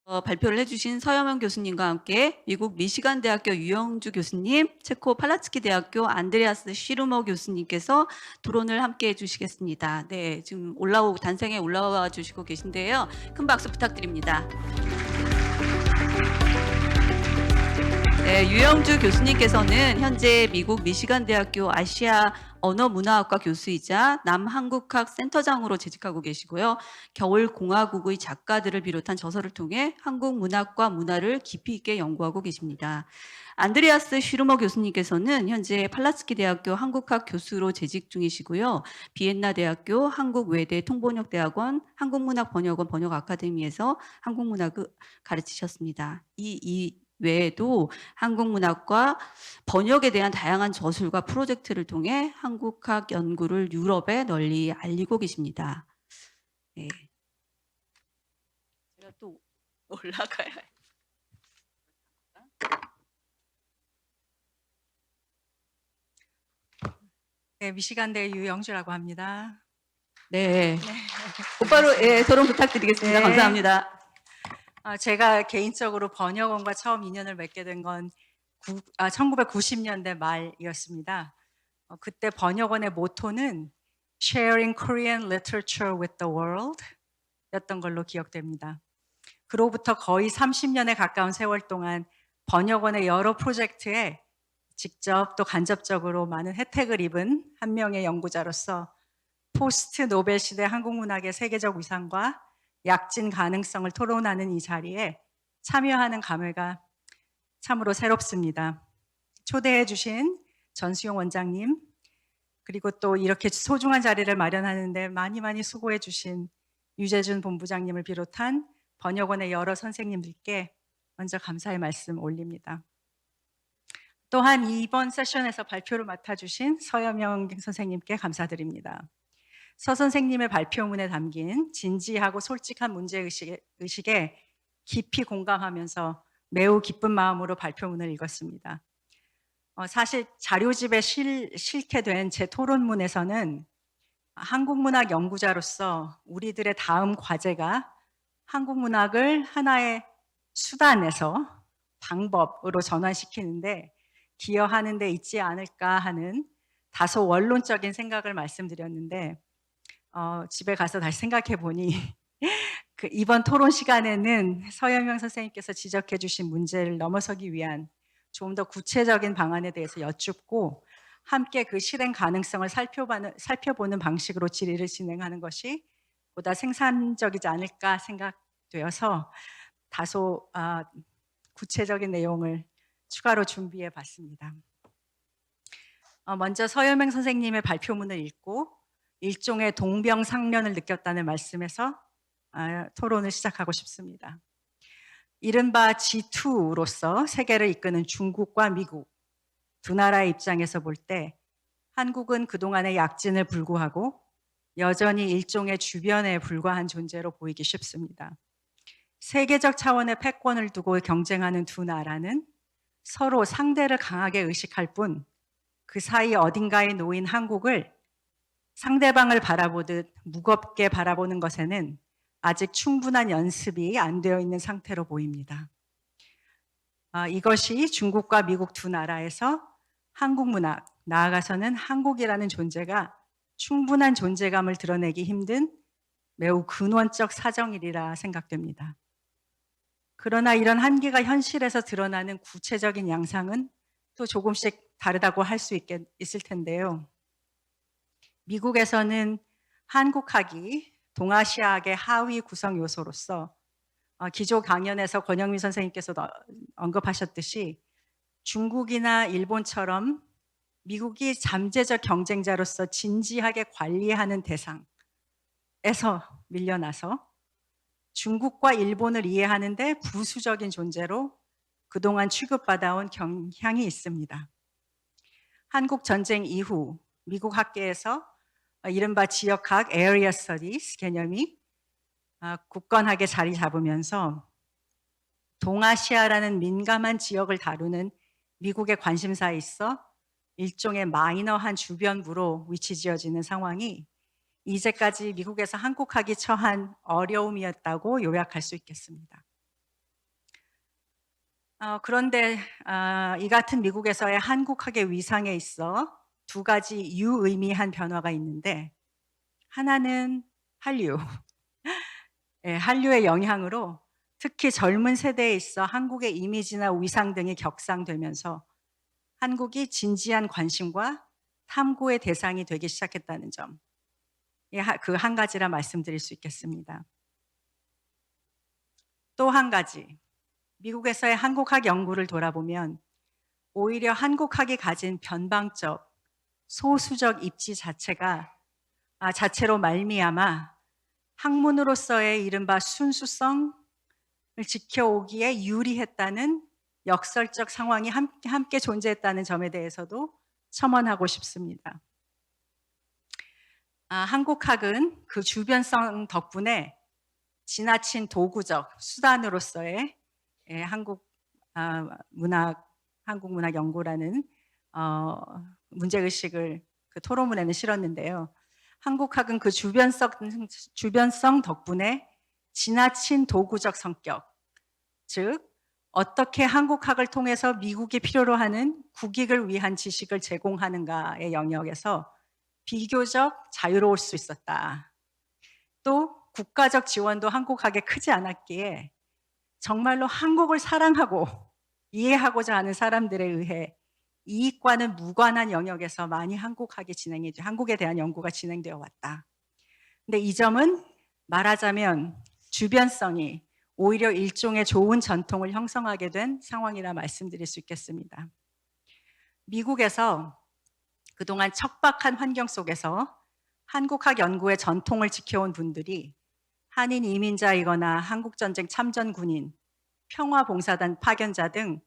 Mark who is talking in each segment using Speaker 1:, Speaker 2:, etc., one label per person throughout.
Speaker 1: 발표를 해주신 서여명 교수님과 함께 미국 미시간 대학교 유영주 교수님, 체코 팔라츠키 대학교 안드레아스 시루머 교수님께서 토론을 함께 해주시겠습니다. 네, 지금 단상에 올라와 주시고 계신데요. 큰 박수 부탁드립니다. 네, 유영주 교수님께서는 현재 미국 미시간 대학교 아시아 언어문화학과 교수이자 남한국학 센터장으로 재직하고 계시고요. 겨울공화국의 작가들을 비롯한 저서를 통해 한국 문학과 문화를 깊이 있게 연구하고 계십니다. 안드레아스 슈르머 교수님께서는 현재 팔라츠키 대학교 한국학 교수로 재직 중이시고요. 비엔나 대학교 한국외대 통번역대학원 한국문학번역원 번역아카데미에서 한국문학을 가르치셨습니다. 이 외에도 한국문학과 번역에 대한 다양한 저술과 프로젝트를 통해 한국학 연구를 유럽에 널리 알리고 계십니다. 네. 제가 또 올라가야 해요.
Speaker 2: 네, 미시간대 유영주라고 합니다.
Speaker 1: 네. 곧바로 토론 부탁드리겠습니다.
Speaker 2: 네.
Speaker 1: 감사합니다.
Speaker 2: 제가 개인적으로 번역원과 처음 인연을 맺게 된 건 1990년대 말이었습니다. 그때 번역원의 모토는 Sharing Korean Literature with the World 였던 걸로 기억됩니다. 그로부터 거의 30년에 가까운 세월 동안 번역원의 여러 프로젝트에 직접 또 간접적으로 많은 혜택을 입은 한 명의 연구자로서 포스트 노벨 시대 한국문학의 세계적 위상과 약진 가능성을 토론하는 이 자리에 참여하는 감회가 참으로 새롭습니다. 초대해 주신 전수용 원장님, 그리고 또 이렇게 소중한 자리를 마련하는데 많이 수고해 주신 유재준 본부장님을 비롯한 번역원의 여러 선생님들께 먼저 감사의 말씀 올립니다. 또한 이번 세션에서 발표를 맡아주신 서여명 선생님께 감사드립니다. 서 선생님의 발표문에 담긴 진지하고 솔직한 문제의식에 깊이 공감하면서 매우 기쁜 마음으로 발표문을 읽었습니다. 사실 자료집에 실게 된 제 토론문에서는 한국문학 연구자로서 우리들의 다음 과제가 한국문학을 하나의 수단에서 방법으로 전환시키는데 기여하는 데 있지 않을까 하는 다소 원론적인 생각을 말씀드렸는데 집에 가서 다시 생각해 보니 이번 토론 시간에는 서여명 선생님께서 지적해 주신 문제를 넘어서기 위한 좀 더 구체적인 방안에 대해서 여쭙고 함께 그 실행 가능성을 살펴보는 방식으로 질의를 진행하는 것이 보다 생산적이지 않을까 생각되어서 다소 구체적인 내용을 추가로 준비해 봤습니다. 먼저 서여명 선생님의 발표문을 읽고 일종의 동병상련을 느꼈다는 말씀에서 토론을 시작하고 싶습니다. 이른바 G2로서 세계를 이끄는 중국과 미국 두 나라의 입장에서 볼 때 한국은 그동안의 약진을 불구하고 여전히 일종의 주변에 불과한 존재로 보이기 쉽습니다. 세계적 차원의 패권을 두고 경쟁하는 두 나라는 서로 상대를 강하게 의식할 뿐 그 사이 어딘가에 놓인 한국을 상대방을 바라보듯 무겁게 바라보는 것에는 아직 충분한 연습이 안 되어 있는 상태로 보입니다. 이것이 중국과 미국 두 나라에서 한국 문학, 나아가서는 한국이라는 존재가 충분한 존재감을 드러내기 힘든 매우 근원적 사정이라 생각됩니다. 그러나 이런 한계가 현실에서 드러나는 구체적인 양상은 또 조금씩 다르다고 할 수 있을 텐데요. 미국에서는 한국학이 동아시아학의 하위 구성 요소로서 기조 강연에서 권영민 선생님께서도 언급하셨듯이 중국이나 일본처럼 미국이 잠재적 경쟁자로서 진지하게 관리하는 대상에서 밀려나서 중국과 일본을 이해하는 데 부수적인 존재로 그동안 취급받아온 경향이 있습니다. 한국 전쟁 이후 미국 학계에서 이른바 지역학 Area Studies 개념이 굳건하게 자리 잡으면서 동아시아라는 민감한 지역을 다루는 미국의 관심사에 있어 일종의 마이너한 주변부로 위치지어지는 상황이 이제까지 미국에서 한국학이 처한 어려움이었다고 요약할 수 있겠습니다. 그런데 이 같은 미국에서의 한국학의 위상에 있어 두 가지 유의미한 변화가 있는데, 하나는 한류. 예, 한류의 영향으로 특히 젊은 세대에 있어 한국의 이미지나 위상 등이 격상되면서 한국이 진지한 관심과 탐구의 대상이 되기 시작했다는 점. 그 한 가지라 말씀드릴 수 있겠습니다. 또 한 가지, 미국에서의 한국학 연구를 돌아보면 오히려 한국학이 가진 변방적, 소수적 입지 자체로 말미암아 학문으로서의 이른바 순수성을 지켜오기에 유리했다는 역설적 상황이 함께 존재했다는 점에 대해서도 첨언하고 싶습니다. 한국학은 그 주변성 덕분에 지나친 도구적 수단으로서의 한국 문학 연구라는 문제의식을 그 토론문에는 실었는데요. 한국학은 그 주변성 덕분에 지나친 도구적 성격, 즉 어떻게 한국학을 통해서 미국이 필요로 하는 국익을 위한 지식을 제공하는가의 영역에서 비교적 자유로울 수 있었다. 또 국가적 지원도 한국학에 크지 않았기에 정말로 한국을 사랑하고 이해하고자 하는 사람들에 의해 이익과는 무관한 영역에서 많이 한국에 대한 연구가 진행되어 왔다. 근데 이 점은 말하자면 주변성이 오히려 일종의 좋은 전통을 형성하게 된 상황이라 말씀드릴 수 있겠습니다. 미국에서 그동안 척박한 환경 속에서 한국학 연구의 전통을 지켜온 분들이 한인 이민자이거나 한국전쟁 참전 군인, 평화봉사단 파견자 등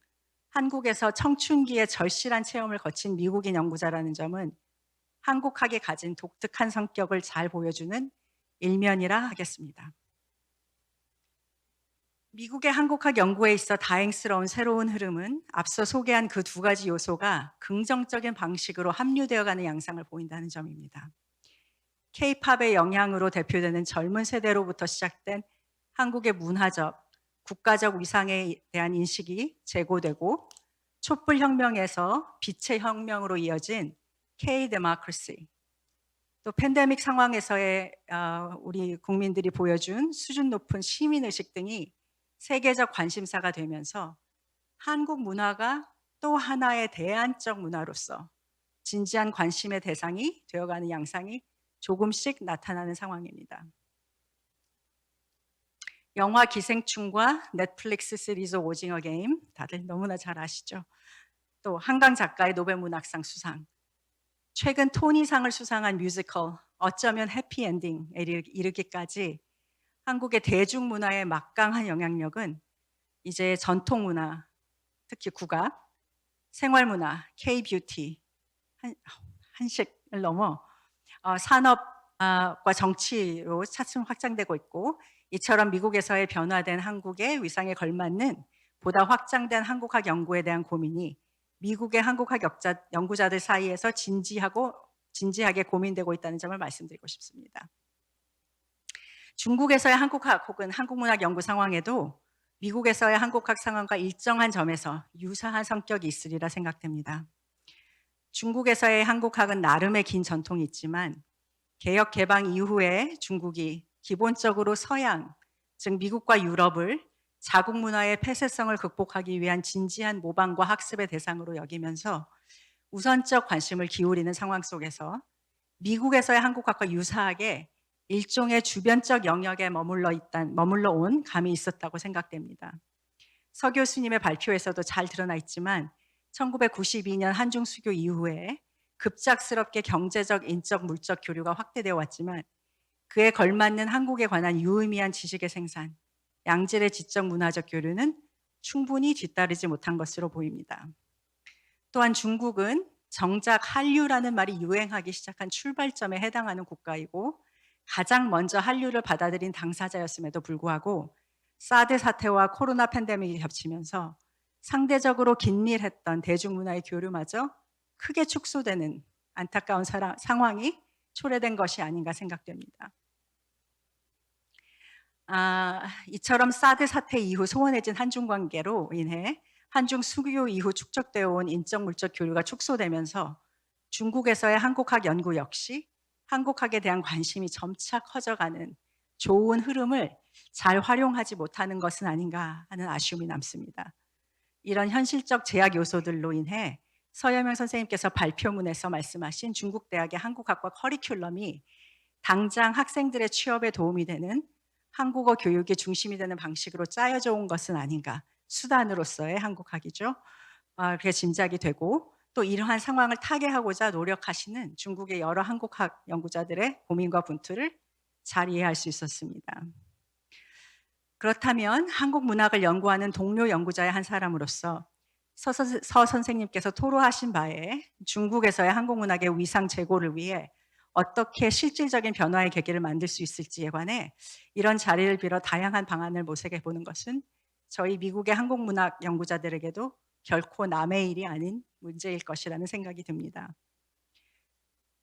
Speaker 2: 한국에서 청춘기의 절실한 체험을 거친 미국인 연구자라는 점은 한국학이 가진 독특한 성격을 잘 보여주는 일면이라 하겠습니다. 미국의 한국학 연구에 있어 다행스러운 새로운 흐름은 앞서 소개한 그 두 가지 요소가 긍정적인 방식으로 합류되어가는 양상을 보인다는 점입니다. K-팝의 영향으로 대표되는 젊은 세대로부터 시작된 한국의 문화적, 국가적 위상에 대한 인식이 제고되고 촛불혁명에서 빛의 혁명으로 이어진 K-데모크라시, 또 팬데믹 상황에서의 우리 국민들이 보여준 수준 높은 시민의식 등이 세계적 관심사가 되면서 한국 문화가 또 하나의 대안적 문화로서 진지한 관심의 대상이 되어가는 양상이 조금씩 나타나는 상황입니다. 영화 기생충과 넷플릭스 시리즈 오징어 게임, 다들 너무나 잘 아시죠? 또 한강 작가의 노벨문학상 수상, 최근 토니상을 수상한 뮤지컬 어쩌면 해피엔딩에 이르기까지 한국의 대중문화의 막강한 영향력은 이제 전통문화, 특히 국악, 생활문화, K-뷰티, 한식을 넘어 산업과 정치로 차츰 확장되고 있고, 이처럼 미국에서의 변화된 한국의 위상에 걸맞는 보다 확장된 한국학 연구에 대한 고민이 미국의 한국학 연구자들 사이에서 진지하게 고민되고 있다는 점을 말씀드리고 싶습니다. 중국에서의 한국학 혹은 한국문학 연구 상황에도 미국에서의 한국학 상황과 일정한 점에서 유사한 성격이 있으리라 생각됩니다. 중국에서의 한국학은 나름의 긴 전통이 있지만 개혁 개방 이후에 중국이 기본적으로 서양, 즉 미국과 유럽을 자국 문화의 폐쇄성을 극복하기 위한 진지한 모방과 학습의 대상으로 여기면서 우선적 관심을 기울이는 상황 속에서 미국에서의 한국학과 유사하게 일종의 주변적 영역에 머물러 온 감이 있었다고 생각됩니다. 서 교수님의 발표에서도 잘 드러나 있지만 1992년 한중 수교 이후에 급작스럽게 경제적, 인적, 물적 교류가 확대되어 왔지만 그에 걸맞는 한국에 관한 유의미한 지식의 생산, 양질의 지적 문화적 교류는 충분히 뒤따르지 못한 것으로 보입니다. 또한 중국은 정작 한류라는 말이 유행하기 시작한 출발점에 해당하는 국가이고 가장 먼저 한류를 받아들인 당사자였음에도 불구하고 사드 사태와 코로나 팬데믹이 겹치면서 상대적으로 긴밀했던 대중문화의 교류마저 크게 축소되는 안타까운 상황이 초래된 것이 아닌가 생각됩니다. 이처럼 사드 사태 이후 소원해진 한중 관계로 인해 한중 수교 이후 축적되어 온 인적 물적 교류가 축소되면서 중국에서의 한국학 연구 역시 한국학에 대한 관심이 점차 커져가는 좋은 흐름을 잘 활용하지 못하는 것은 아닌가 하는 아쉬움이 남습니다. 이런 현실적 제약 요소들로 인해 서여명 선생님께서 발표문에서 말씀하신 중국 대학의 한국학과 커리큘럼이 당장 학생들의 취업에 도움이 되는 한국어 교육의 중심이 되는 방식으로 짜여져 온 것은 아닌가, 수단으로서의 한국학이죠. 그렇게 짐작이 되고, 또 이러한 상황을 타개하고자 노력하시는 중국의 여러 한국학 연구자들의 고민과 분투를 잘 이해할 수 있었습니다. 그렇다면 한국 문학을 연구하는 동료 연구자의 한 사람으로서 서 선생님께서 토로하신 바에 중국에서의 한국 문학의 위상 제고를 위해 어떻게 실질적인 변화의 계기를 만들 수 있을지에 관해 이런 자리를 빌어 다양한 방안을 모색해 보는 것은 저희 미국의 한국 문학 연구자들에게도 결코 남의 일이 아닌 문제일 것이라는 생각이 듭니다.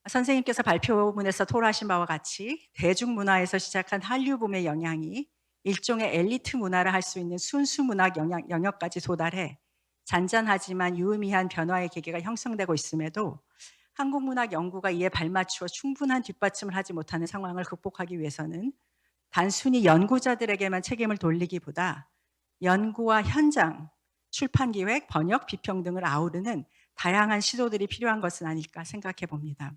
Speaker 2: 선생님께서 발표문에서 토로하신 바와 같이 대중문화에서 시작한 한류 붐의 영향이 일종의 엘리트 문화를 할 수 있는 순수 문학 영역까지 도달해 잔잔하지만 유의미한 변화의 계기가 형성되고 있음에도 한국 문학 연구가 이에 발맞추어 충분한 뒷받침을 하지 못하는 상황을 극복하기 위해서는 단순히 연구자들에게만 책임을 돌리기보다 연구와 현장, 출판 기획, 번역, 비평 등을 아우르는 다양한 시도들이 필요한 것은 아닐까 생각해 봅니다.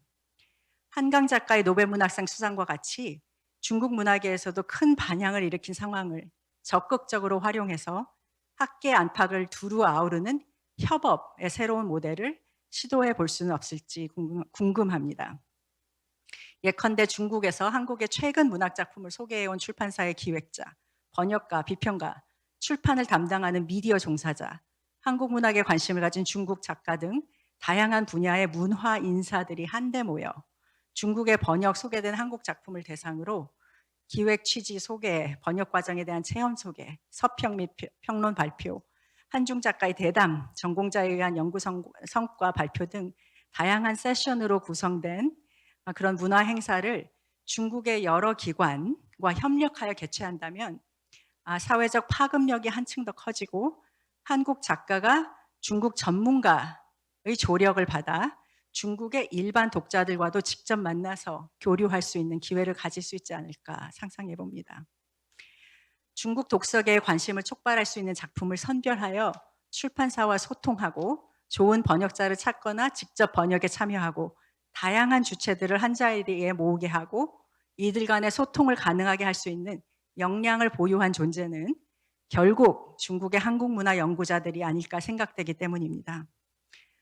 Speaker 2: 한강 작가의 노벨문학상 수상과 같이 중국 문학계에서도 큰 반향을 일으킨 상황을 적극적으로 활용해서 학계 안팎을 두루 아우르는 협업의 새로운 모델을 시도해 볼 수는 없을지 궁금합니다. 예컨대 중국에서 한국의 최근 문학 작품을 소개해온 출판사의 기획자, 번역가, 비평가, 출판을 담당하는 미디어 종사자, 한국 문학에 관심을 가진 중국 작가 등 다양한 분야의 문화 인사들이 한데 모여 중국의 번역 소개된 한국 작품을 대상으로 기획 취지 소개, 번역 과정에 대한 체험 소개, 서평 및 평론 발표, 한중 작가의 대담, 전공자에 의한 연구 성과 발표 등 다양한 세션으로 구성된 그런 문화 행사를 중국의 여러 기관과 협력하여 개최한다면 사회적 파급력이 한층 더 커지고 한국 작가가 중국 전문가의 조력을 받아 중국의 일반 독자들과도 직접 만나서 교류할 수 있는 기회를 가질 수 있지 않을까 상상해 봅니다. 중국 독서계의 관심을 촉발할 수 있는 작품을 선별하여 출판사와 소통하고 좋은 번역자를 찾거나 직접 번역에 참여하고 다양한 주체들을 한자리에 모으게 하고 이들 간의 소통을 가능하게 할 수 있는 역량을 보유한 존재는 결국 중국의 한국 문화 연구자들이 아닐까 생각되기 때문입니다.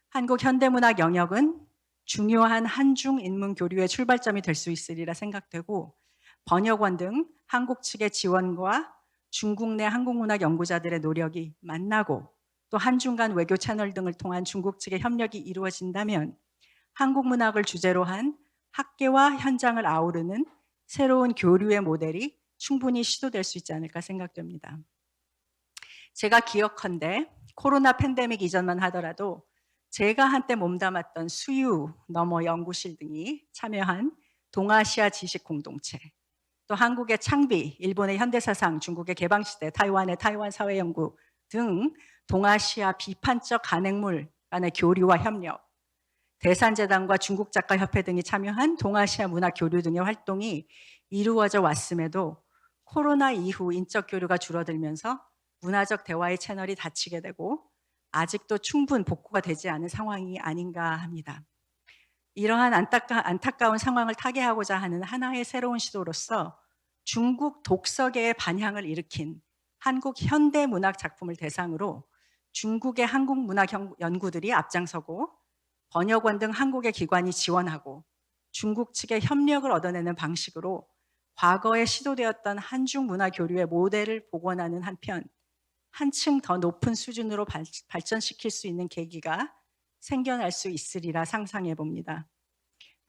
Speaker 2: 한국 현대문학 영역은 중요한 한중 인문 교류의 출발점이 될 수 있으리라 생각되고 번역원 등 한국 측의 지원과 중국 내 한국문학 연구자들의 노력이 만나고 또 한중 간 외교 채널 등을 통한 중국 측의 협력이 이루어진다면 한국 문학을 주제로 한 학계와 현장을 아우르는 새로운 교류의 모델이 충분히 시도될 수 있지 않을까 생각됩니다. 제가 기억컨대 코로나 팬데믹 이전만 하더라도 제가 한때 몸담았던 수유, 너머 연구실 등이 참여한 동아시아 지식 공동체, 또 한국의 창비, 일본의 현대사상, 중국의 개방시대, 타이완의 타이완 사회연구 등 동아시아 비판적 간행물 간의 교류와 협력, 대산재단과 중국작가협회 등이 참여한 동아시아 문화교류 등의 활동이 이루어져 왔음에도 코로나 이후 인적 교류가 줄어들면서 문화적 대화의 채널이 닫히게 되고 아직도 충분 복구가 되지 않은 상황이 아닌가 합니다. 이러한 안타까운 상황을 타개하고자 하는 하나의 새로운 시도로서 중국 독서계의 반향을 일으킨 한국 현대 문학 작품을 대상으로 중국의 한국 문학 연구들이 앞장서고 번역원 등 한국의 기관이 지원하고 중국 측의 협력을 얻어내는 방식으로 과거에 시도되었던 한중 문화 교류의 모델을 복원하는 한편 한층 더 높은 수준으로 발전시킬 수 있는 계기가 생겨날 수 있으리라 상상해 봅니다.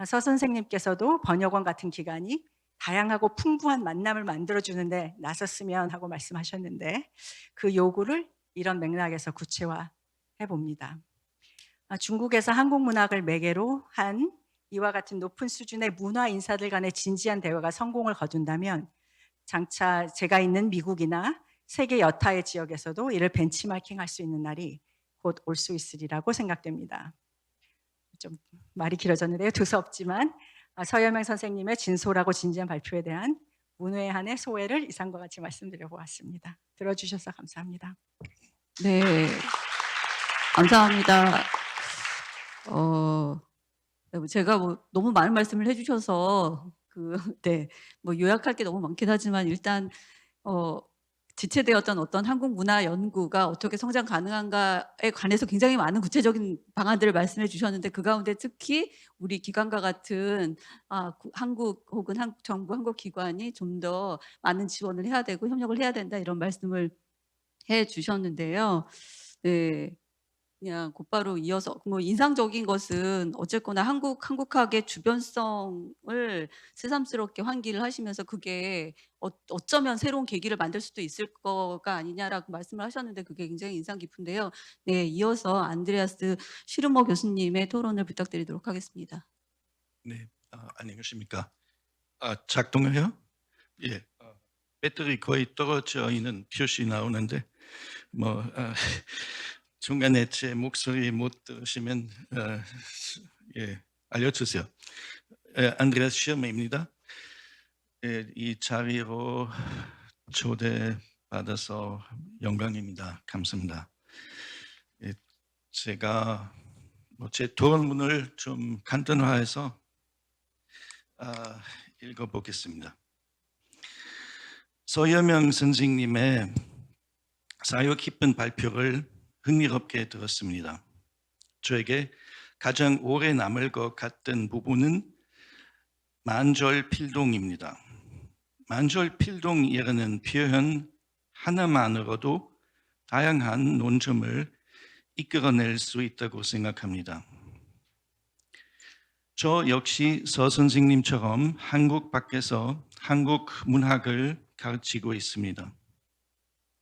Speaker 2: 서 선생님께서도 번역원 같은 기관이 다양하고 풍부한 만남을 만들어주는데 나섰으면 하고 말씀하셨는데 그 요구를 이런 맥락에서 구체화해 봅니다. 중국에서 한국 문학을 매개로 한 이와 같은 높은 수준의 문화 인사들 간의 진지한 대화가 성공을 거둔다면 장차 제가 있는 미국이나 세계 여타의 지역에서도 이를 벤치마킹할 수 있는 날이 곧 올 수 있으리라고 생각됩니다. 좀 말이 길어졌는데요. 두서없지만 서여명 선생님의 진솔하고 진지한 발표에 대한 문외한의 소회를 이상과 같이 말씀드려 보았습니다. 들어주셔서 감사합니다.
Speaker 1: 네, 감사합니다. 제가 뭐 너무 많은 말씀을 해주셔서 네, 뭐 요약할 게 너무 많긴 하지만 일단 지체되었던 어떤 한국 문화 연구가 어떻게 성장 가능한가에 관해서 굉장히 많은 구체적인 방안들을 말씀해 주셨는데 그 가운데 특히 우리 기관과 같은 한국 혹은 한국 정부, 한국 기관이 좀 더 많은 지원을 해야 되고 협력을 해야 된다 이런 말씀을 해 주셨는데요. 네. 그냥 곧바로 이어서 뭐 인상적인 것은 어쨌거나 한국학의 주변성을 새삼스럽게 환기를 하시면서 그게 어쩌면 새로운 계기를 만들 수도 있을 거가 아니냐라고 말씀을 하셨는데 그게 굉장히 인상 깊은데요. 네, 이어서 안드레아스 시르머 교수님의 토론을 부탁드리도록 하겠습니다.
Speaker 3: 네, 안녕하십니까. 작동해요? 예. 배터리 거의 떨어져 있는 표시 나오는데 뭐 중간에 제 목소리 못 들으시면 예, 알려주세요. 안드레아스 시르머입니다. 이 자리로 초대받아서 영광입니다. 감사합니다. 제가 제 토론문을 좀 간단화해서 읽어보겠습니다. 서여명 선생님의 사유 깊은 발표를 흥미롭게 들었습니다. 저에게 가장 오래 남을 것 같은 부분은 만절필동입니다. 만절필동이라는 표현 하나만으로도 다양한 논점을 이끌어낼 수 있다고 생각합니다. 저 역시 서 선생님처럼 한국 밖에서 한국 문학을 가르치고 있습니다.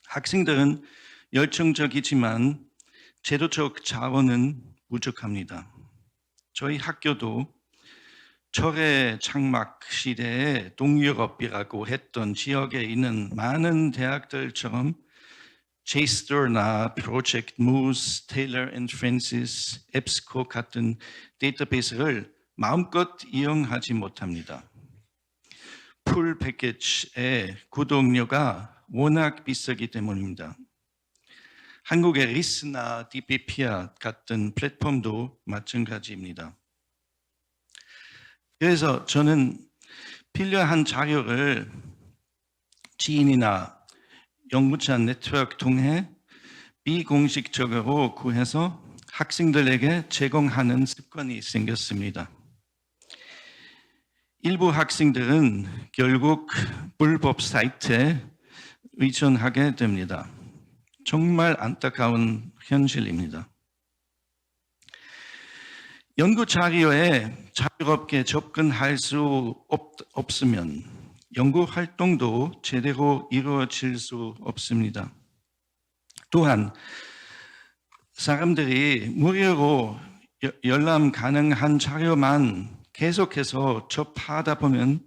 Speaker 3: 학생들은 열정적이지만 제도적 자원은 부족합니다. 저희 학교도 철의 장막 시대에 동유럽이라고 했던 지역에 있는 많은 대학들처럼 제이스터나 프로젝트 무스, 테일러 앤 프랜시스, 앱스코 같은 데이터베이스를 마음껏 이용하지 못합니다. 풀 패키지의 구독료가 워낙 비싸기 때문입니다. 한국의 리스나 DPPR 같은 플랫폼도 마찬가지입니다. 그래서 저는 필요한 자료를 지인이나 연구자 네트워크 통해 비공식적으로 구해서 학생들에게 제공하는 습관이 생겼습니다. 일부 학생들은 결국 불법 사이트에 의존하게 됩니다. 정말 안타까운 현실입니다. 연구 자료에 자유롭게 접근할 수 없으면 연구 활동도 제대로 이루어질 수 없습니다. 또한 사람들이 무료로 열람 가능한 자료만 계속해서 접하다 보면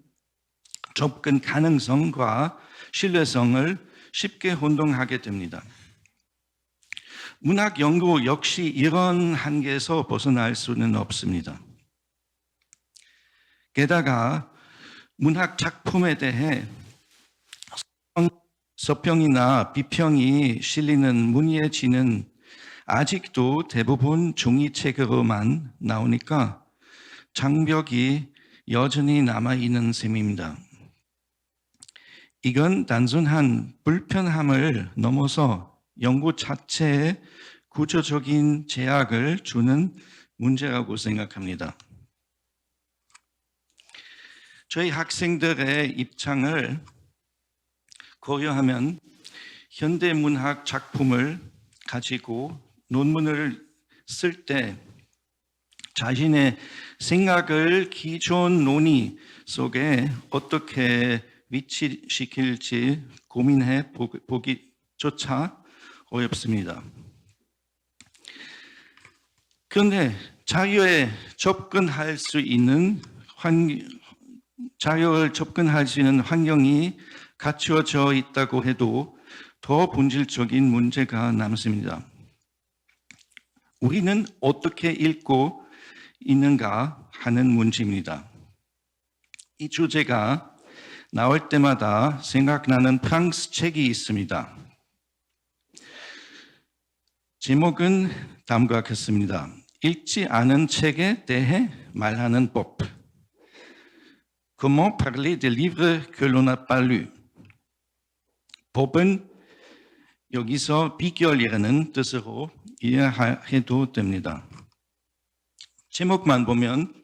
Speaker 3: 접근 가능성과 신뢰성을 쉽게 혼동하게 됩니다. 문학 연구 역시 이런 한계에서 벗어날 수는 없습니다. 게다가 문학 작품에 대해 서평이나 비평이 실리는 문예지는 아직도 대부분 종이책으로만 나오니까 장벽이 여전히 남아있는 셈입니다. 이건 단순한 불편함을 넘어서 연구 자체에 구조적인 제약을 주는 문제라고 생각합니다. 저희 학생들의 입장을 고려하면 현대문학 작품을 가지고 논문을 쓸 때 자신의 생각을 기존 논의 속에 어떻게 위치시킬지 고민해 보기조차 어렵습니다. 그런데 자료에 접근할 수 있는 환경이 갖추어져 있다고 해도 더 본질적인 문제가 남습니다. 우리는 어떻게 읽고 있는가 하는 문제입니다. 이 주제가 나올 때마다 생각나는 프랑스 책이 있습니다. 제목은 다음과 같습니다. 읽지 않은 책에 대해 말하는 법. Comment parler des livres que l'on n'a pas lus. 법은 여기서 비결이라는 뜻으로 이해해도 됩니다. 제목만 보면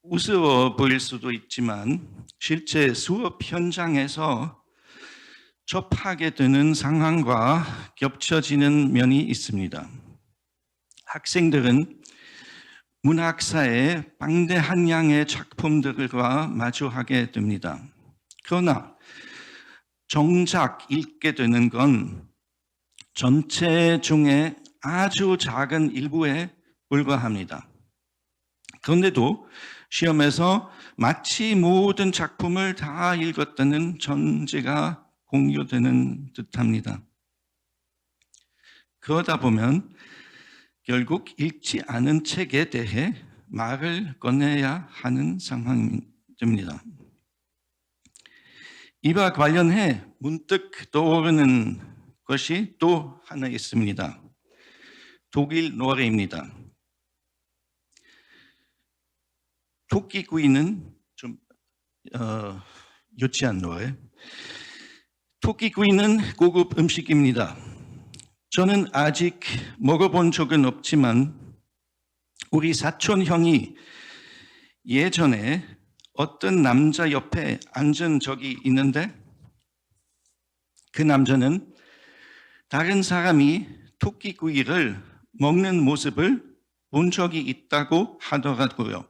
Speaker 3: 우스워 보일 수도 있지만 실제 수업 현장에서 접하게 되는 상황과 겹쳐지는 면이 있습니다. 학생들은 문학사의 방대한 양의 작품들과 마주하게 됩니다. 그러나 정작 읽게 되는 건 전체 중에 아주 작은 일부에 불과합니다. 그런데도 시험에서 마치 모든 작품을 다 읽었다는 전제가 공유되는 듯합니다. 그러다 보면 결국 읽지 않은 책에 대해 말을 꺼내야 하는 상황입니다. 이와 관련해 문득 떠오르는 것이 또 하나 있습니다. 독일 노래입니다. 토끼구이는 좀 유치한 노래. 토끼구이는 고급 음식입니다. 저는 아직 먹어본 적은 없지만 우리 사촌 형이 예전에 어떤 남자 옆에 앉은 적이 있는데 그 남자는 다른 사람이 토끼구이를 먹는 모습을 본 적이 있다고 하더라고요.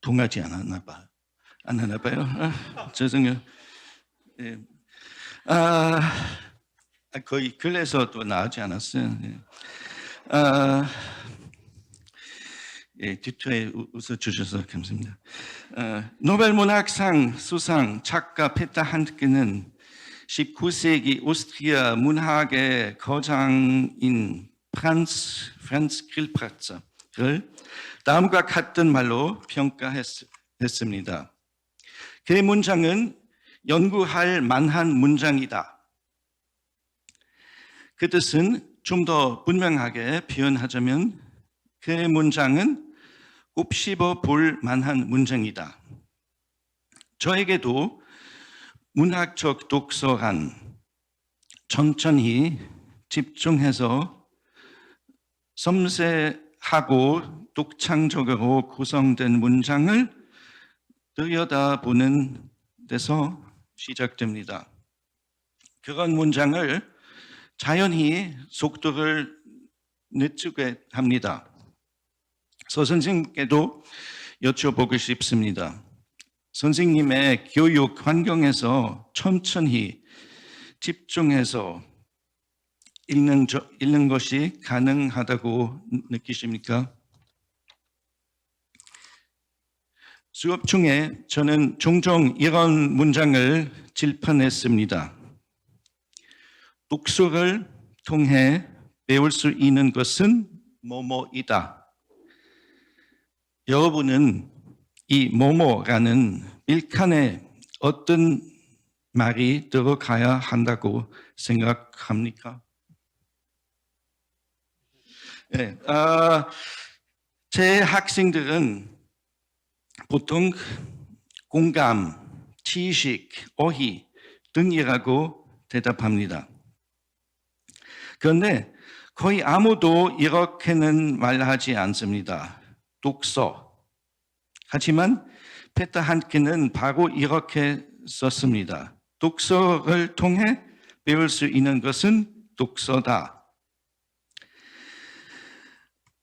Speaker 3: 동하지 않았나 봐요. 안 하나 봐요. 죄송해요. 예. 거의 글에서 또 나오지 않았어요. 예, 뒤틀에 웃어주셔서 감사합니다. 노벨 문학상 수상 작가 페터 한트케는 19세기 오스트리아 문학의 거장인 프란츠 킬프라츠를 다음과 같은 말로 평가했습니다. 그의 문장은 연구할 만한 문장이다. 그 뜻은 좀 더 분명하게 표현하자면 그의 문장은 곱씹어 볼 만한 문장이다. 저에게도 문학적 독서란 천천히 집중해서 섬세하고 독창적으로 구성된 문장을 들여다보는 데서 시작됩니다. 그런 문장을 자연히 속도를 늦추게 합니다. 선생님께도 여쭤보고 싶습니다. 선생님의 교육 환경에서 천천히 집중해서 읽는 것이 가능하다고 느끼십니까? 수업 중에 저는 종종 이런 문장을 질문했습니다. 독서를 통해 배울 수 있는 것은 뭐뭐이다. 여러분은 이 뭐뭐라는 빌칸에 어떤 말이 들어가야 한다고 생각합니까? 네, 제 학생들은 보통 공감, 지식, 어휘 등이라고 대답합니다. 그런데 거의 아무도 이렇게는 말하지 않습니다. 독서. 하지만 페터 한트케는 바로 이렇게 썼습니다. 독서를 통해 배울 수 있는 것은 독서다.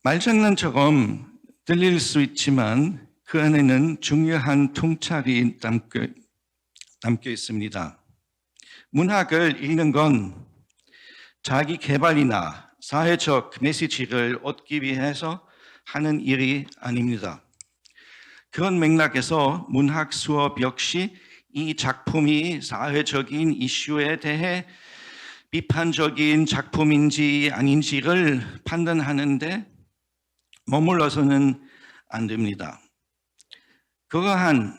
Speaker 3: 말장난처럼 들릴 수 있지만 그 안에는 중요한 통찰이 담겨 있습니다. 문학을 읽는 건 자기 개발이나 사회적 메시지를 얻기 위해서 하는 일이 아닙니다. 그런 맥락에서 문학 수업 역시 이 작품이 사회적인 이슈에 대해 비판적인 작품인지 아닌지를 판단하는데 머물러서는 안 됩니다. 그러한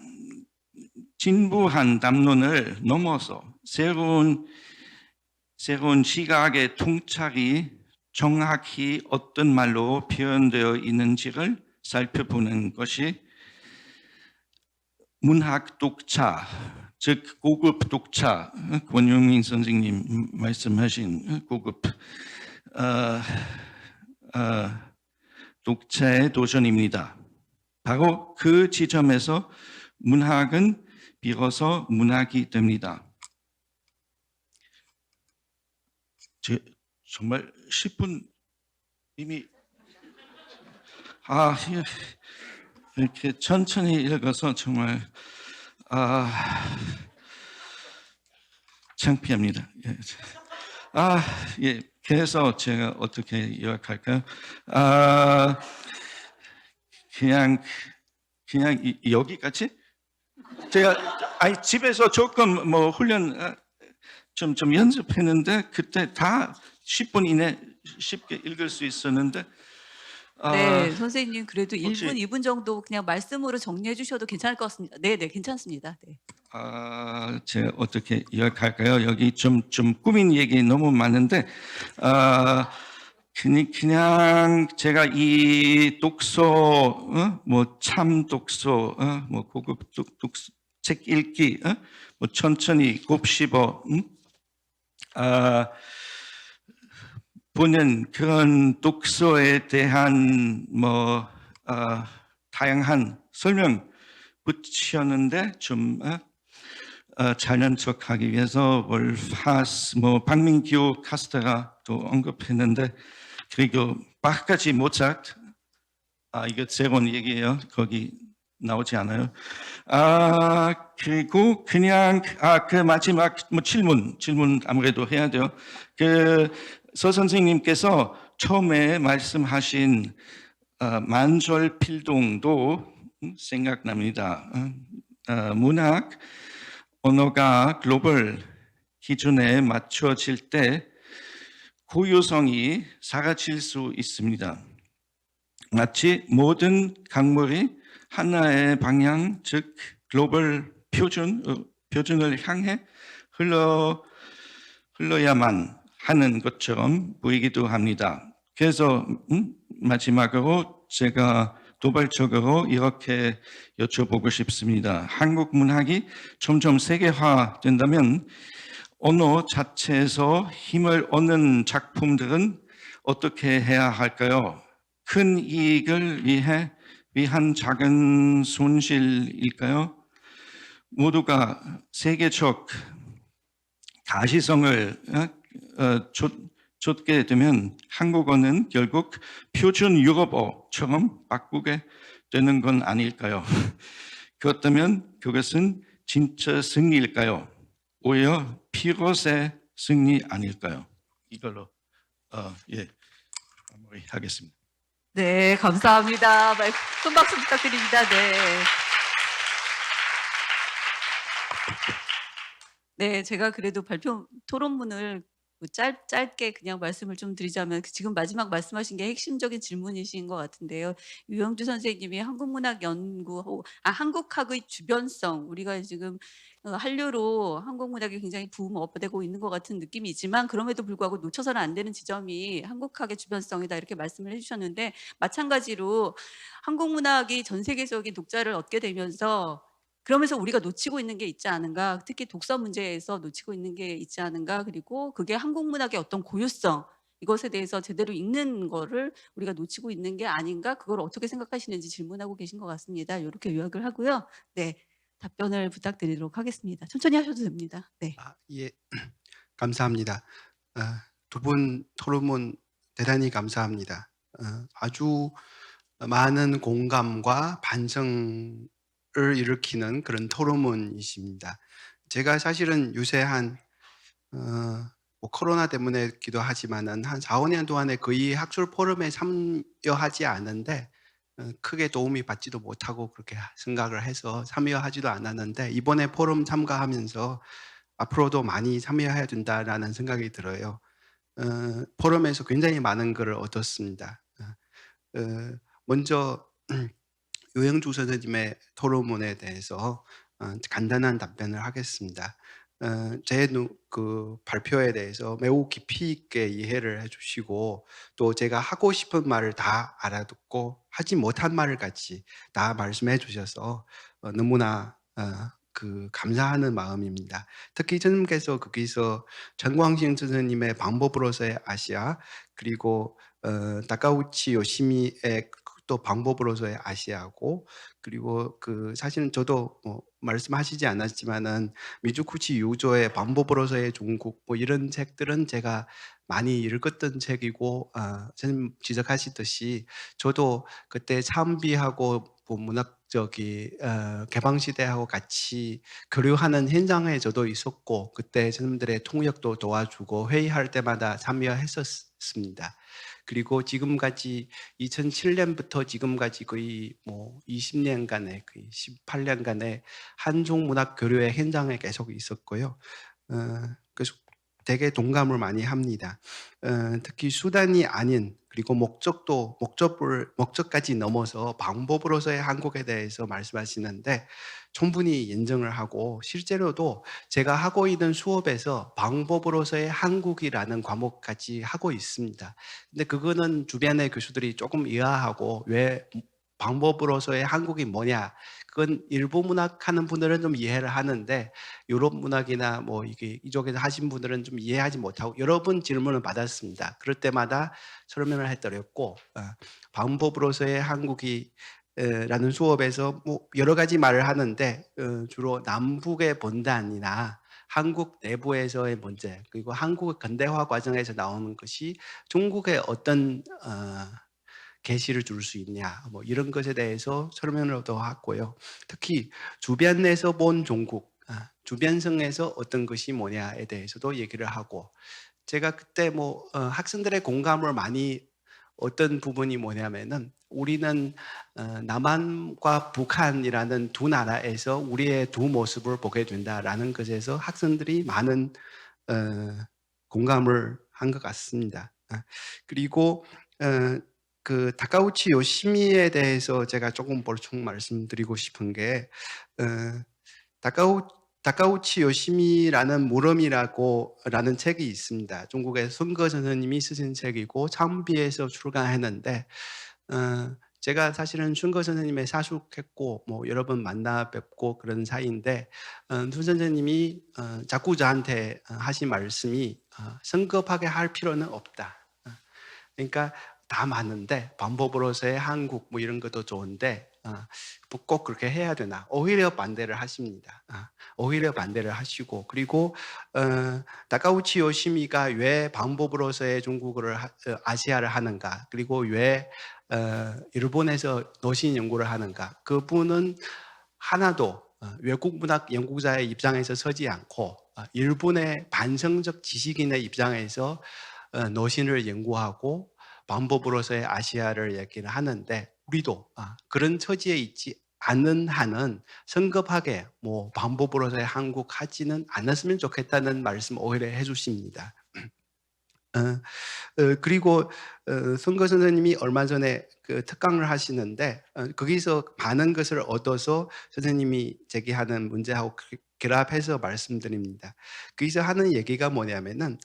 Speaker 3: 진부한 담론을 넘어서 새로운 시각의 통찰이 정확히 어떤 말로 표현되어 있는지를 살펴보는 것이 문학 독자, 즉 고급 독자, 권영민 선생님 말씀하신 고급 독자의 도전입니다. 바로 그 지점에서 문학은 비로소 문학이 됩니다. 정말 10분 이미 이렇게 천천히 읽어서 정말 창피합니다. 예. 그래서 제가 어떻게 요약할까요? 그냥 여기까지? 제가 집에서 조금 뭐 훈련 좀 연습했는데 그때 다 10분 이내 쉽게 읽을 수 있었는데
Speaker 1: 네, 선생님 그래도
Speaker 3: 혹시-
Speaker 1: 1분, 2분 정도 그냥 말씀으로 정리해 주셔도 괜찮을 것 같습니다. 네, 괜찮습니다. 네.
Speaker 3: 제가 어떻게 요약할까요? 여기 좀 꾸민 얘기 너무 많은데 그냥 제가 이 독서, 뭐 참 독서, 뭐 고급 독서, 책 읽기, 뭐 천천히 곱씹어, 보는 그런 독서에 대한 뭐 다양한 설명 붙였는데 좀 잘난 척하기 위해서 월파스, 뭐 박민규 카스테라 또 언급했는데 그리고 바흐까지 모차르트 이거 새로운 얘기예요. 거기 나오지 않아요. 그리고 그냥 그 마지막 뭐 질문 아무래도 해야 돼요. 서 선생님께서 처음에 말씀하신 만절필동도 생각납니다. 문학 언어가 글로벌 기준에 맞춰질 때 고유성이 사라질 수 있습니다. 마치 모든 강물이 하나의 방향, 즉 글로벌 표준을 향해 흘러야만 하는 것처럼 보이기도 합니다. 그래서 마지막으로 제가 도발적으로 이렇게 여쭤보고 싶습니다. 한국 문학이 점점 세계화된다면 언어 자체에서 힘을 얻는 작품들은 어떻게 해야 할까요? 큰 이익을 위한 작은 손실일까요? 모두가 세계적 가시성을 쫓게 되면 한국어는 결국 표준 유럽어처럼 바꾸게 되는 건 아닐까요? 그렇다면 그것은 진짜 승리일까요? 오히려 피로의 승리 아닐까요? 이걸로 마무리하겠습니다.
Speaker 1: 네, 감사합니다. 큰 박수 부탁드립니다. 네. 네, 제가 그래도 발표 토론문을 짧게 그냥 말씀을 좀 드리자면 지금 마지막 말씀하신 게 핵심적인 질문이신 것 같은데요. 유영주 선생님이 한국문학 연구, 한국학의 주변성, 우리가 지금 한류로 한국문학이 굉장히 붐업되고 있는 것 같은 느낌이지만 그럼에도 불구하고 놓쳐서는 안 되는 지점이 한국학의 주변성이다 이렇게 말씀을 해주셨는데 마찬가지로 한국문학이 전 세계적인 독자를 얻게 되면서 그러면서 우리가 놓치고 있는 게 있지 않은가, 특히 독서 문제에서 놓치고 있는 게 있지 않은가, 그리고 그게 한국 문학의 어떤 고유성, 이것에 대해서 제대로 읽는 거를 우리가 놓치고 있는 게 아닌가, 그걸 어떻게 생각하시는지 질문하고 계신 것 같습니다. 이렇게 요약을 하고요. 네, 답변을 부탁드리도록 하겠습니다. 천천히 하셔도 됩니다. 네.
Speaker 4: 예, 감사합니다. 두 분 토론문 대단히 감사합니다. 아주 많은 공감과 반성을 일으키는 그런 토론문이십니다. 제가 사실은 요새 뭐 코로나 때문에기도 하지만은 한 4, 5년 동안에 거의 학술 포럼에 참여하지 않은데 크게 도움이 받지도 못하고 그렇게 생각을 해서 참여하지도 않았는데 이번에 포럼 참가하면서 앞으로도 많이 참여해야 된다라는 생각이 들어요. 포럼에서 굉장히 많은 것을 얻었습니다. 먼저 유영주 선생님의 토론문에 대해서 간단한 답변을 하겠습니다. 그 발표에 대해서 매우 깊이 있게 이해를 해주시고 또 제가 하고 싶은 말을 다 알아듣고 하지 못한 말을 같이 다 말씀해 주셔서 너무나 감사하는 마음입니다. 특히 선생님께서 거기서 전광식 선생님의 방법으로서의 아시아 그리고 다카우치 요시미의 또 방법으로서의 아시아고 그리고 사실은 저도 뭐 말씀하시지 않았지만은 미즈쿠치 유조의 방법으로서의 중국 뭐 이런 책들은 제가 많이 읽었던 책이고 선생님 지적하시듯이 저도 그때 참비하고 뭐 문학적이 개방시대하고 같이 교류하는 현장에 저도 있었고 그때 선생님들의 통역도 도와주고 회의할 때마다 참여했었습니다. 그리고 지금까지 2007년부터 지금까지 거의 뭐 20년간의 거의 18년간의 한중 문학 교류의 현장에 계속 있었고요. 그래서 되게 동감을 많이 합니다. 특히 수단이 아닌 그리고 목적까지 넘어서 방법으로서의 한국에 대해서 말씀하시는데 충분히 인정을 하고 실제로도 제가 하고 있는 수업에서 방법으로서의 한국이라는 과목까지 하고 있습니다. 근데 그거는 주변의 교수들이 조금 의아하고 왜 방법으로서의 한국이 뭐냐? 그건 일본 문학 하는 분들은 좀 이해를 하는데 유럽 문학이나 뭐 이쪽에서 하신 분들은 좀 이해하지 못하고 여러 번 질문을 받았습니다. 그럴 때마다 설명을 해드렸고 방법으로서의 한국이 라는 수업에서 뭐 여러 가지 말을 하는데 주로 남북의 분단이나 한국 내부에서의 문제 그리고 한국의 근대화 과정에서 나오는 것이 중국의 어떤 계시를 줄 수 있냐 뭐 이런 것에 대해서 설명을 더 하고요. 특히 주변에서 본 중국 주변성에서 어떤 것이 뭐냐에 대해서도 얘기를 하고 제가 그때 뭐 학생들의 공감을 많이 어떤 부분이 뭐냐면은 우리는 남한과 북한이라는 두 나라에서 우리의 두 모습을 보게 된다라는 것에서 학생들이 많은 공감을 한 것 같습니다. 그리고 그 다카우치 요시미에 대해서 제가 조금 보충 말씀드리고 싶은 게 다카우치 요시미라는 물음이라는 책이 있습니다. 중국의 선거 선생님이 쓰신 책이고 창비에서 출간했는데 제가 사실은 순거 선생님의 사숙했고 뭐 여러 번 만나 뵙고 그런 사이인데 순 선생님이 자꾸 저한테 하신 말씀이 성급하게 할 필요는 없다. 그러니까 다 맞는데 방법으로서의 한국 뭐 이런 것도 좋은데 꼭 그렇게 해야 되나? 오히려 반대를 하십니다. 오히려 반대를 하시고 그리고 다카우치 요시미가 왜 방법으로서의 중국어를 아시아를 하는가? 그리고 왜 일본에서 노신 연구를 하는가? 그분은 하나도 외국 문학 연구자의 입장에서 서지 않고 일본의 반성적 지식인의 입장에서 노신을 연구하고 방법으로서의 아시아를 얘기를 하는데 우리도 그런 처지에 있지 않는 한은 성급하게 뭐 방법으로서의 한국 하지는 않았으면 좋겠다는 말씀 오히려 해주십니다. 그리고 선거 선생님이 얼마 전에 그 특강을 하시는데 거기서 많은 것을 얻어서 선생님이 제기하는 문제하고 결합해서 말씀드립니다. 거기서 하는 얘기가 뭐냐면은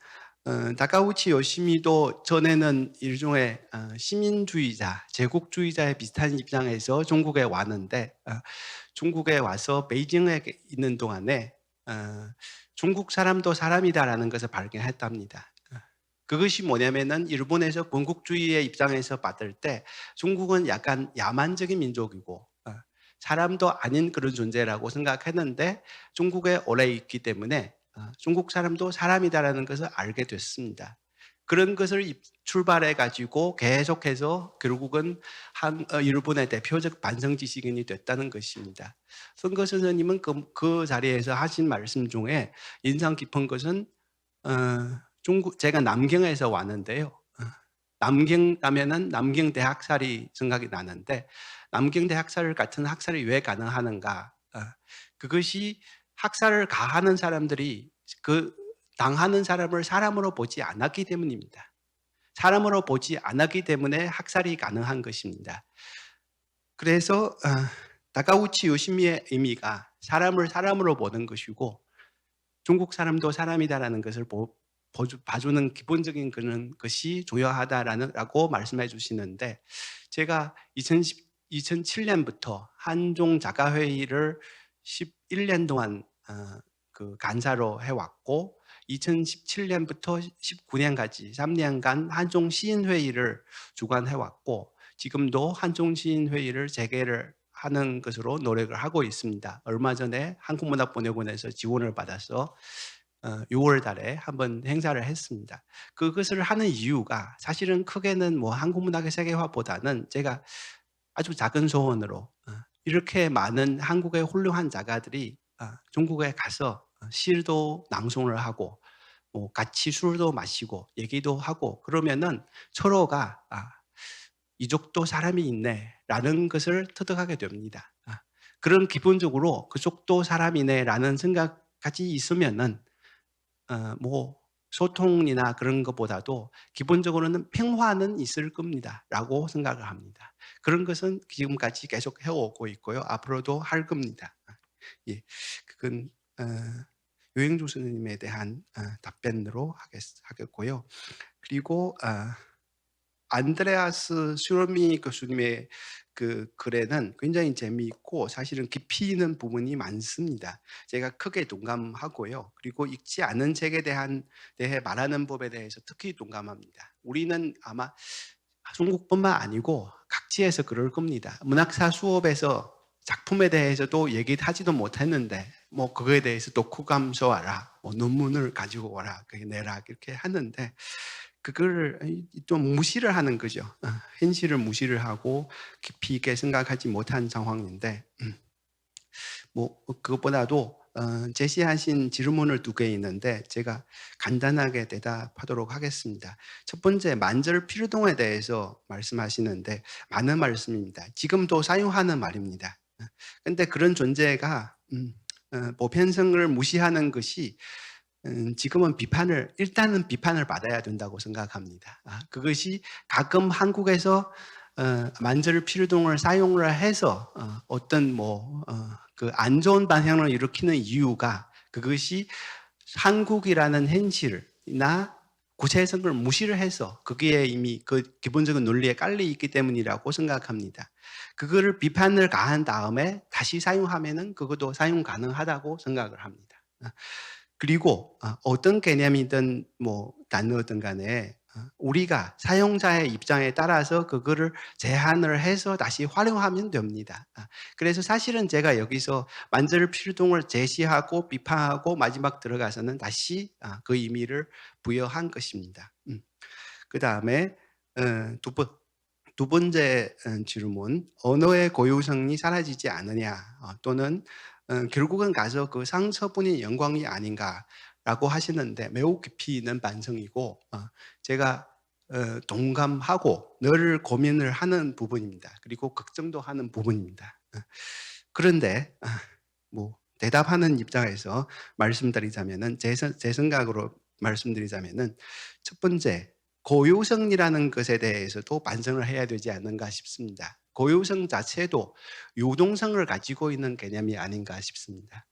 Speaker 4: 다카우치 요시미도 전에는 일종의 시민주의자, 제국주의자의 비슷한 입장에서 중국에 왔는데 중국에 와서 베이징에 있는 동안에 중국 사람도 사람이다라는 것을 발견했답니다. 그것이 뭐냐면은 일본에서 군국주의의 입장에서 봤을 때 중국은 약간 야만적인 민족이고 사람도 아닌 그런 존재라고 생각했는데 중국에 오래 있기 때문에 중국 사람도 사람이다라는 것을 알게 됐습니다. 그런 것을 출발해 가지고 계속해서 결국은 일본의 대표적 반성 지식인이 됐다는 것입니다. 선거 선생님은 그 자리에서 하신 말씀 중에 인상 깊은 것은 제가 남경에서 왔는데요. 남경라면은 남경대학살이 생각이 나는데 남경대학살 같은 학살이 왜 가능하는가? 그것이 학살을 가하는 사람들이 그 당하는 사람을 사람으로 보지 않았기 때문입니다. 사람으로 보지 않았기 때문에 학살이 가능한 것입니다. 그래서 다카우치 요시미의 의미가 사람을 사람으로 보는 것이고 중국 사람도 사람이다라는 것을 봐주는 기본적인 그런 것이 중요하다라고 말씀해 주시는데 제가 2007년부터 한중 자가회의를 11년 동안 그 간사로 해왔고 2017년부터 19년까지 3년간 한중 시인회의를 주관해왔고 지금도 한중 시인회의를 재개를 하는 것으로 노력을 하고 있습니다. 얼마 전에 한국문학번역원에서 지원을 받아서 6월 달에 한번 행사를 했습니다. 그것을 하는 이유가 사실은 크게는 뭐 한국문학의 세계화보다는 제가 아주 작은 소원으로 이렇게 많은 한국의 훌륭한 작가들이 중국에 가서 시도 낭송을 하고 뭐 같이 술도 마시고 얘기도 하고 그러면은 서로가 이쪽도 사람이 있네라는 것을 터득하게 됩니다. 그런 기본적으로 그쪽도 사람이네라는 생각까지 있으면은 뭐 소통이나 그런 것보다도 기본적으로는 평화는 있을 겁니다라고 생각을 합니다. 그런 것은 지금까지 계속 해오고 있고요. 앞으로도 할 겁니다. 예, 그건 유행주 스님에 대한 답변으로 하겠고요. 그리고 안드레아스 슈르미 교수님의 그 글에는 굉장히 재미있고 사실은 깊이 있는 부분이 많습니다. 제가 크게 동감하고요. 그리고 읽지 않은 책에 대해 말하는 법에 대해서 특히 동감합니다. 우리는 아마 중국뿐만 아니고 각지에서 그럴 겁니다. 문학사 수업에서 작품에 대해서도 얘기하지도 못했는데 뭐 그거에 대해서 독후감서 와라, 뭐 논문을 가지고 와라, 그게 내라 이렇게 하는데 그걸 좀 무시를 하는 거죠. 현실을 무시를 하고 깊이 있게 생각하지 못한 상황인데 뭐 그것보다도 제시하신 질문을 2개 있는데 제가 간단하게 대답하도록 하겠습니다. 첫 번째 만절 필요동에 대해서 말씀하시는데 많은 말씀입니다. 지금도 사용하는 말입니다. 근데 그런 존재가 보편성을 무시하는 것이 지금은 일단은 비판을 받아야 된다고 생각합니다. 그것이 가끔 한국에서 만절 필요동을 사용을 해서 어떤 그 안 좋은 방향을 일으키는 이유가 그것이 한국이라는 현실이나 구체성을 무시를 해서 거기에 이미 그 기본적인 논리에 깔려 있기 때문이라고 생각합니다. 그거를 비판을 가한 다음에 다시 사용하면은 그것도 사용 가능하다고 생각을 합니다. 그리고 어떤 개념이든 뭐 단어든 간에 우리가 사용자의 입장에 따라서 그거를 제한을 해서 다시 활용하면 됩니다. 그래서 사실은 제가 여기서 만절 필동을 제시하고 비판하고 마지막 들어가서는 다시 그 의미를 부여한 것입니다. 그 다음에 두 번째 질문, 언어의 고유성이 사라지지 않느냐 또는 결국은 가서 그 상처뿐인 영광이 아닌가라고 하시는데 매우 깊이 있는 반성이고 제가 동감하고 늘 고민을 하는 부분입니다. 그리고 걱정도 하는 부분입니다. 그런데 뭐 대답하는 입장에서 말씀드리자면은 제 생각으로 말씀드리자면은 첫 번째 고유성이라는 것에 대해서도 반성을 해야 되지 않는가 싶습니다. 고유성 자체도 유동성을 가지고 있는 개념이 아닌가 싶습니다.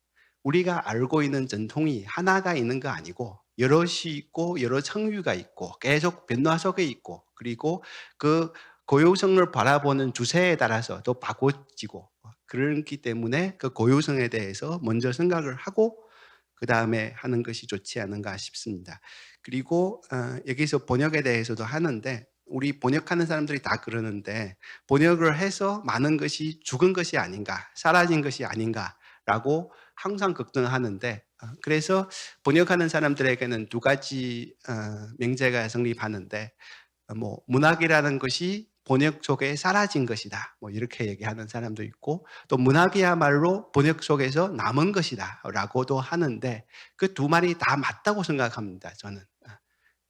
Speaker 4: 우리가 알고 있는 전통이 하나가 있는 거 아니고 여럿이 있고 여러 청유가 있고 계속 변화 속에 있고 그리고 그 고유성을 바라보는 주세에 따라서 또 바꿔지고 그렇기 때문에 그 고유성에 대해서 먼저 생각을 하고 그 다음에 하는 것이 좋지 않은가 싶습니다. 그리고 여기서 번역에 대해서도 하는데 우리 번역하는 사람들이 다 그러는데 번역을 해서 많은 것이 죽은 것이 아닌가 사라진 것이 아닌가라고 항상 걱정하는데 그래서 번역하는 사람들에게는 2가지 명제가 성립하는데 뭐 문학이라는 것이 번역 속에 사라진 것이다 뭐 이렇게 얘기하는 사람도 있고 또 문학이야말로 번역 속에서 남은 것이다 라고도 하는데 그 2 말이 다 맞다고 생각합니다. 저는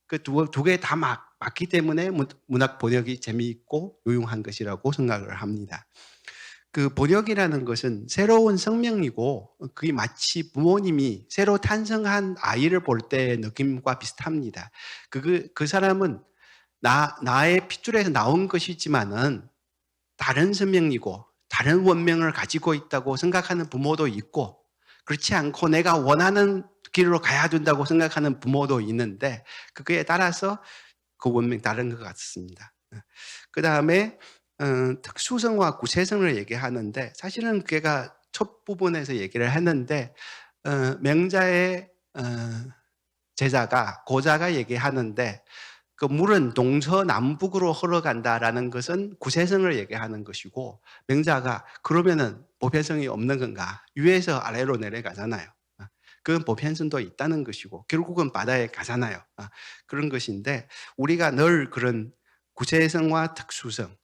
Speaker 4: 그 두 개 다 맞기 때문에 문학 번역이 재미있고 유용한 것이라고 생각을 합니다. 그 번역이라는 것은 새로운 생명이고 그게 마치 부모님이 새로 탄생한 아이를 볼 때의 느낌과 비슷합니다. 그 사람은 나의 핏줄에서 나온 것이지만은 다른 생명이고 다른 원명을 가지고 있다고 생각하는 부모도 있고, 그렇지 않고 내가 원하는 길로 가야 된다고 생각하는 부모도 있는데, 그거에 따라서 그 원명이 다른 것 같습니다. 그 다음에 특수성과 구체성을 얘기하는데, 사실은 그가 첫 부분에서 얘기를 했는데, 명자의 제자가 고자가 얘기하는데, 그 물은 동서남북으로 흘러간다라는 것은 구체성을 얘기하는 것이고, 명자가 그러면은 보편성이 없는 건가? 위에서 아래로 내려가잖아요. 그건 보편성도 있다는 것이고 결국은 바다에 가잖아요. 그런 것인데, 우리가 늘 그런 구체성과 특수성,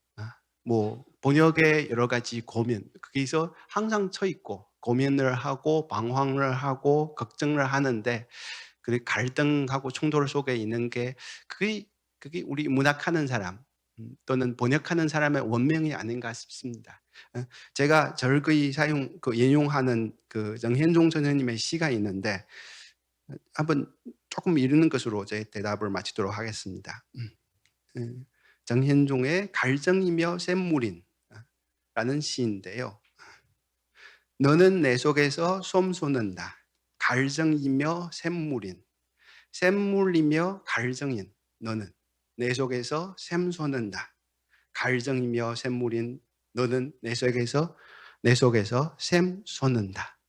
Speaker 4: 뭐 번역의 여러 가지 고민, 거기서 항상 처 있고 고민을 하고 방황을 하고 걱정을 하는데, 그 갈등하고衝突 속에 있는 게 그게 우리 문학하는 사람 또는 번역하는 사람의 원명이 아닌가 싶습니다. 제가 절거히 인용하는 그 정현종 선생님의 시가 있는데, 한번 조금 이르는 것으로 제 대답을 마치도록 하겠습니다. 정현종의 갈증이며 샘물인 라는 시인데요. 너는 내 속에서 솜 솟는다. 갈증이며 샘물인, 샘물이며 갈증인 너는 내 속에서 샘 솟는다. 갈증이며 샘물인 너는 내 속에서 샘 솟는다.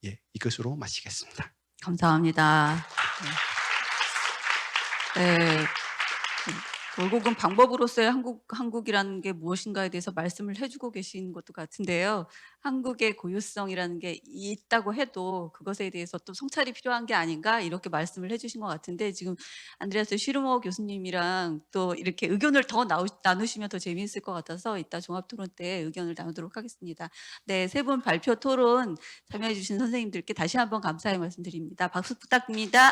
Speaker 4: 예, 이것으로 마치겠습니다.
Speaker 1: 감사합니다. 네. 네. 결국은 방법으로서의 한국이라는 게 무엇인가에 대해서 말씀을 해주고 계신 것도 같은데요. 한국의 고유성이라는 게 있다고 해도 그것에 대해서 또 성찰이 필요한 게 아닌가 이렇게 말씀을 해주신 것 같은데, 지금 안드레아스 슈르머 교수님이랑 또 이렇게 의견을 더 나누시면 더 재미있을 것 같아서 이따 종합토론 때 의견을 나누도록 하겠습니다. 네, 세 분 발표 토론 참여해 주신 선생님들께 다시 한번 감사의 말씀드립니다. 박수 부탁드립니다.